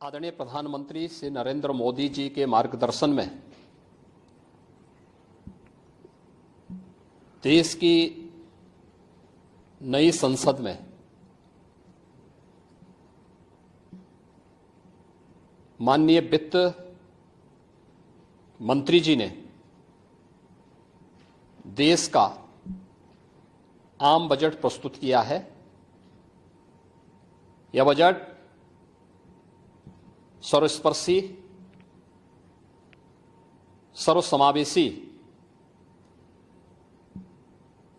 आदरणीय प्रधानमंत्री श्री नरेंद्र मोदी जी के मार्गदर्शन में देश की नई संसद में माननीय वित्त मंत्री जी ने देश का आम बजट प्रस्तुत किया है। यह बजट सर्वस्पर्शी, सर्वसमावेशी,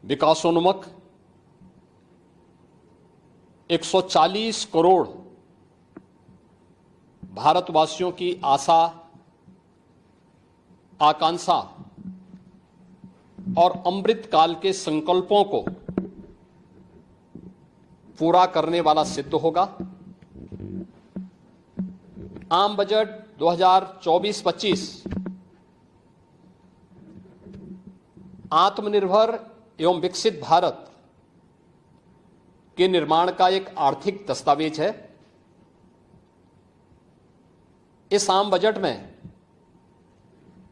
विकासोन्मुख 140 करोड़ भारतवासियों की आशा, आकांक्षा और अमृत काल के संकल्पों को पूरा करने वाला सिद्ध होगा। आम बजट 2024-25 आत्मनिर्भर एवं विकसित भारत के निर्माण का एक आर्थिक दस्तावेज है। इस आम बजट में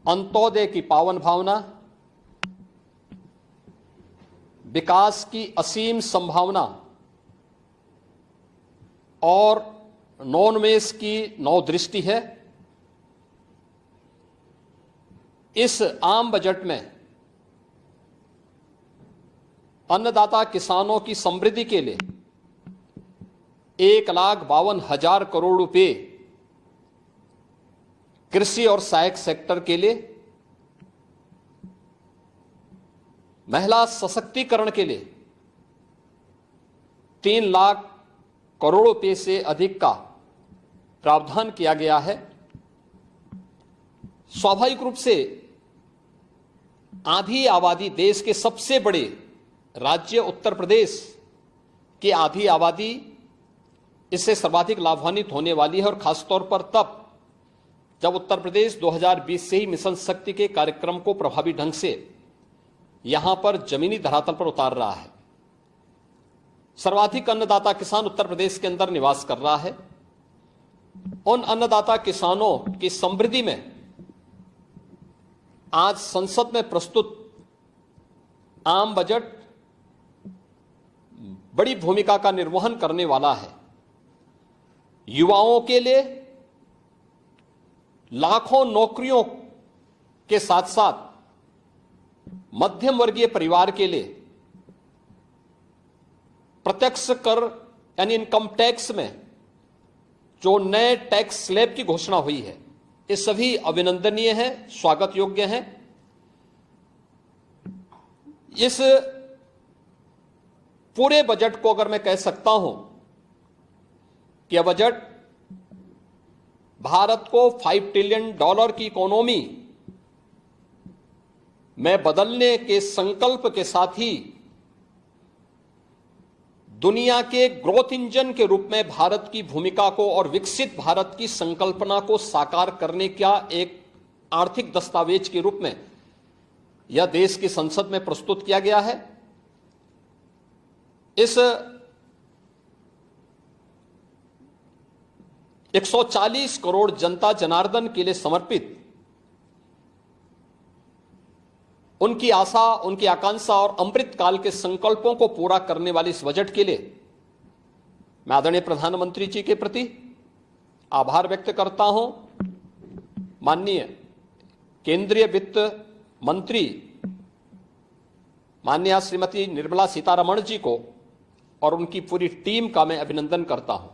अंत्योदय की पावन भावना, विकास की असीम संभावना और नवोन्मेष की नवदृष्टि है। इस आम बजट में अन्नदाता किसानों की समृद्धि के लिए 1,52,000 करोड़ रुपए, कृषि और सहायक सेक्टर के लिए, महिला सशक्तिकरण के लिए 3 लाख करोड़ रुपए से अधिक का प्रावधान किया गया है। स्वाभाविक रूप से आधी आबादी, देश के सबसे बड़े राज्य उत्तर प्रदेश की आधी आबादी इससे सर्वाधिक लाभान्वित होने वाली है, और खासतौर पर तब जब उत्तर प्रदेश 2020 से ही मिशन शक्ति के कार्यक्रम को प्रभावी ढंग से यहां पर जमीनी धरातल पर उतार रहा है। सर्वाधिक अन्नदाता किसान उत्तर प्रदेश के अंदर निवास कर रहा है। उन अन्नदाता किसानों की समृद्धि में आज संसद में प्रस्तुत आम बजट बड़ी भूमिका का निर्वहन करने वाला है। युवाओं के लिए लाखों नौकरियों के साथ साथ मध्यम वर्गीय परिवार के लिए प्रत्यक्ष कर यानी इनकम टैक्स में जो नए टैक्स स्लैब की घोषणा हुई है, ये सभी अभिनंदनीय है, स्वागत योग्य है। इस पूरे बजट को अगर मैं कह सकता हूं कि यह बजट भारत को $5 ट्रिलियन की इकोनॉमी में बदलने के संकल्प के साथ ही दुनिया के ग्रोथ इंजन के रूप में भारत की भूमिका को और विकसित भारत की संकल्पना को साकार करने का एक आर्थिक दस्तावेज के रूप में यह देश की संसद में प्रस्तुत किया गया है। इस 140 करोड़ जनता जनार्दन के लिए समर्पित उनकी आशा, उनकी आकांक्षा और अमृत काल के संकल्पों को पूरा करने वाले इस बजट के लिए मैं आदरणीय प्रधानमंत्री जी के प्रति आभार व्यक्त करता हूं। माननीय केंद्रीय वित्त मंत्री माननीय श्रीमती निर्मला सीतारमण जी को और उनकी पूरी टीम का मैं अभिनंदन करता हूं।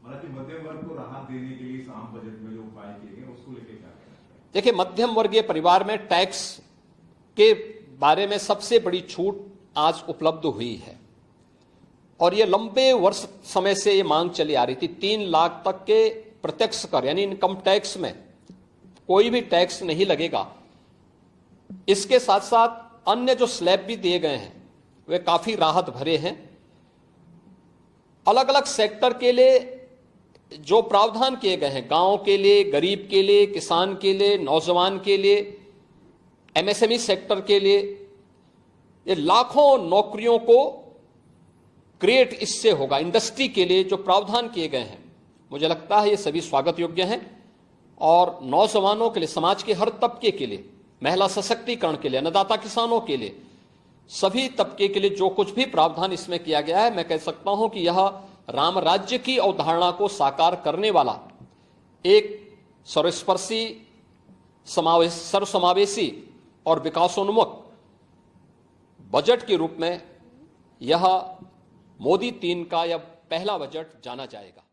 मध्यम वर्ग को राहत देने के लिए इस आम बजट में जो उपाय किए गए उसको लेकर क्या कहना है? देखिए, मध्यम वर्गीय परिवार में टैक्स के बारे में सबसे बड़ी छूट आज उपलब्ध हुई है, और यह लंबे वर्ष समय से यह मांग चली आ रही थी। 3 लाख तक के प्रत्यक्ष कर यानी इनकम टैक्स में कोई भी टैक्स नहीं लगेगा। इसके साथ साथ अन्य जो स्लैब भी दिए गए हैं वे काफी राहत भरे हैं। अलग अलग सेक्टर के लिए जो प्रावधान किए गए हैं, गांव के लिए, गरीब के लिए, किसान के लिए, नौजवान के लिए, एमएसएमई सेक्टर के लिए, ये लाखों नौकरियों को क्रिएट इससे होगा। इंडस्ट्री के लिए जो प्रावधान किए गए हैं मुझे लगता है ये सभी स्वागत योग्य हैं और नौजवानों के लिए, समाज के हर तबके के लिए, महिला सशक्तिकरण के लिए, अन्नदाता किसानों के लिए, सभी तबके के लिए जो कुछ भी प्रावधान इसमें किया गया है, मैं कह सकता हूं कि यह राम राज्य की अवधारणा को साकार करने वाला एक सर्वस्पर्शी, सर्वसमावेशी और विकासोन्मुख बजट के रूप में यह मोदी 3 का यह पहला बजट जाना जाएगा।